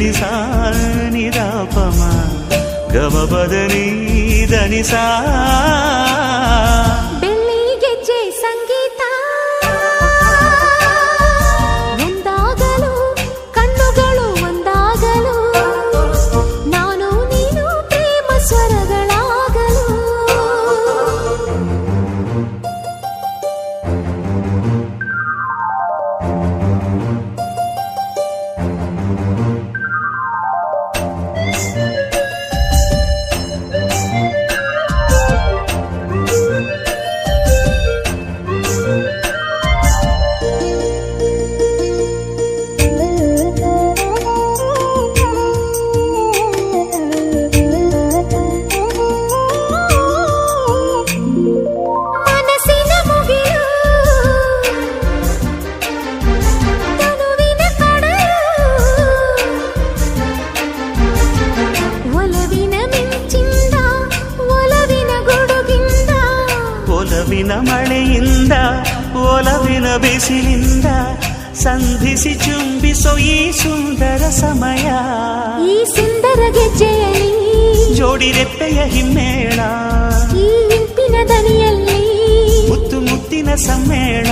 ನಿಸ ನಿರಾಪಮ ಗಮ ಬದನಿ ದನಿಸ ಬೆಳ್ಳಿ ಗೆಜ್ಜೆ ಸಂಗೀತ ಒಂದಾಗಲು ಕಣ್ಣುಗಳು ಒಂದಾಗಲು ನಾನು ನೀನು ಪ್ರೇಮ ಸ್ವರಗಳಾಗಲು ಒಲವಿನ ಮಳೆಯಿಂದ ಒಲವಿನ ಬಿಸಿಲಿಂದ ಸಂಧಿಸಿ ಚುಂಬಿಸೋ ಈ ಸುಂದರ ಸಮಯ ಈ ಸುಂದರ ಗೆಜ್ಜೆಯಲ್ಲಿ ಜೋಡಿ ರೆಪ್ಪೆಯ ಹಿಮ್ಮೇಳ ಈ ಇಂಪಿನ ದನಿಯಲ್ಲಿ ಮುತ್ತು ಮುತ್ತಿನ ಸಮ್ಮೇಳ